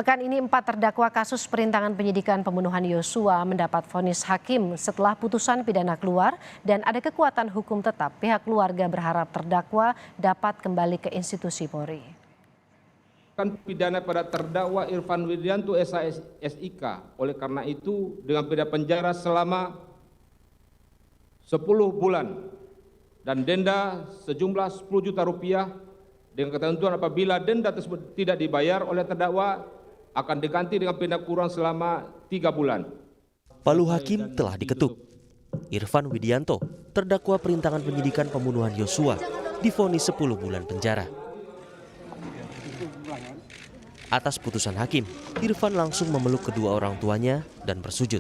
Pekan ini 4 terdakwa kasus perintangan penyidikan pembunuhan Yosua mendapat vonis hakim setelah putusan pidana keluar dan ada kekuatan hukum tetap. Pihak keluarga berharap terdakwa dapat kembali ke institusi Polri. Pidana pada terdakwa Irfan Widianto SIK. Oleh karena itu dengan pidana penjara selama 10 bulan dan denda sejumlah 10 juta rupiah dengan ketentuan apabila denda tersebut tidak dibayar oleh terdakwa akan diganti dengan pidana kurungan selama 3 bulan. Palu hakim telah diketuk. Irfan Widianto, terdakwa perintangan penyidikan pembunuhan Yosua, divonis 10 bulan penjara. Atas putusan hakim, Irfan langsung memeluk kedua orang tuanya dan bersujud.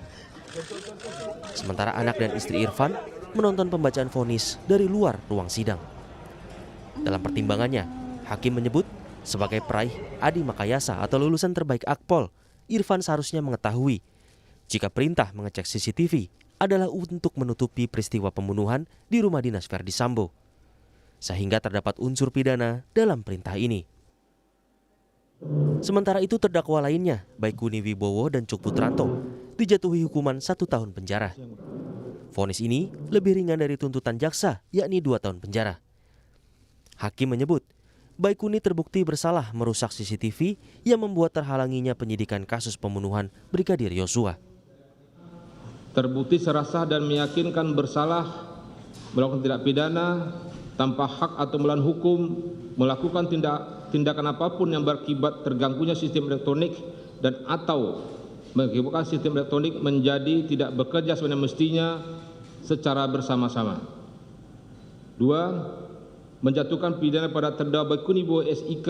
Sementara anak dan istri Irfan menonton pembacaan vonis dari luar ruang sidang. Dalam pertimbangannya, hakim menyebut sebagai peraih Adi Makayasa atau lulusan terbaik Akpol, Irfan seharusnya mengetahui jika perintah mengecek CCTV adalah untuk menutupi peristiwa pembunuhan di rumah dinas Verdi Sambo, sehingga terdapat unsur pidana dalam perintah ini. Sementara itu terdakwa lainnya, Baikuni Wibowo dan Cuk Putranto, dijatuhi hukuman 1 tahun penjara. Vonis ini lebih ringan dari tuntutan jaksa, yakni 2 tahun penjara. Hakim menyebut Baikuni terbukti bersalah merusak CCTV yang membuat terhalanginya penyidikan kasus pembunuhan Brigadir Yosua. Terbukti serasa dan meyakinkan bersalah melakukan tindak pidana tanpa hak atau melawan hukum, melakukan tindakan apapun yang berakibat terganggunya sistem elektronik dan atau mengakibatkan sistem elektronik menjadi tidak bekerja sebenarnya mestinya secara bersama-sama. 2. Menjatuhkan pidana pada terdakwa Baikuni Wibowo SIK.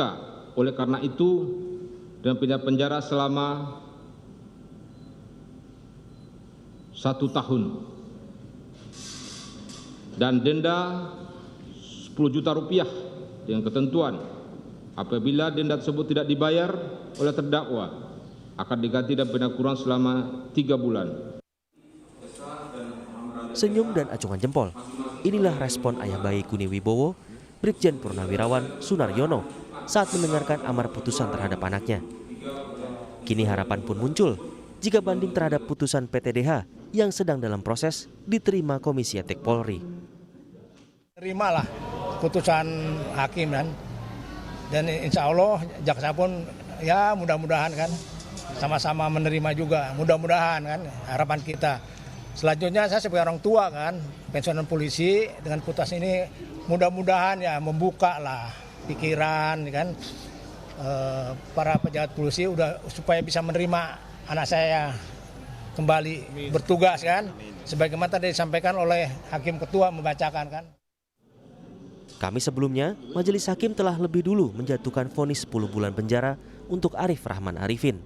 Oleh karena itu dengan pidana penjara selama 1 tahun dan denda 10 juta rupiah dengan ketentuan apabila denda tersebut tidak dibayar oleh terdakwa akan diganti dan pidana kurungan selama 3 bulan. Senyum dan acungan jempol, inilah respon ayah Baikuni Wibowo, Brigjen Purnawirawan Sunaryono saat mendengarkan amar putusan terhadap anaknya. Kini harapan pun muncul jika banding terhadap putusan PTDH yang sedang dalam proses diterima Komisi Etik Polri. Terimalah putusan hakim dan insya Allah jaksa pun ya mudah-mudahan kan sama-sama menerima juga, mudah-mudahan kan harapan kita. Selanjutnya saya sebagai orang tua kan, pensiunan polisi dengan putusan ini mudah-mudahan ya membuka lah pikiran kan para pejabat polisi udah supaya bisa menerima anak saya kembali bertugas kan, sebagaimana tadi disampaikan oleh hakim ketua membacakan kan. Kamis sebelumnya, majelis hakim telah lebih dulu menjatuhkan vonis 10 bulan penjara untuk Arif Rahman Arifin.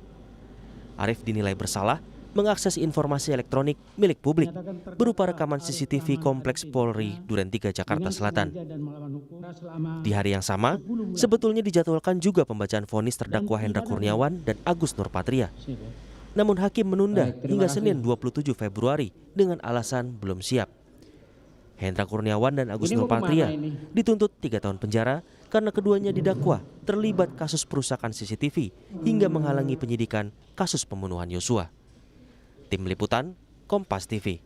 Arif dinilai bersalah mengakses informasi elektronik milik publik berupa rekaman CCTV Kompleks Polri Duren 3 Jakarta Selatan. Di hari yang sama, sebetulnya dijadwalkan juga pembacaan vonis terdakwa Hendra Kurniawan dan Agus Nurpatria. Namun hakim menunda hingga Senin 27 Februari dengan alasan belum siap. Hendra Kurniawan dan Agus Nurpatria dituntut 3 tahun penjara karena keduanya didakwa terlibat kasus perusakan CCTV hingga menghalangi penyidikan kasus pembunuhan Yosua. Tim Liputan, Kompas TV.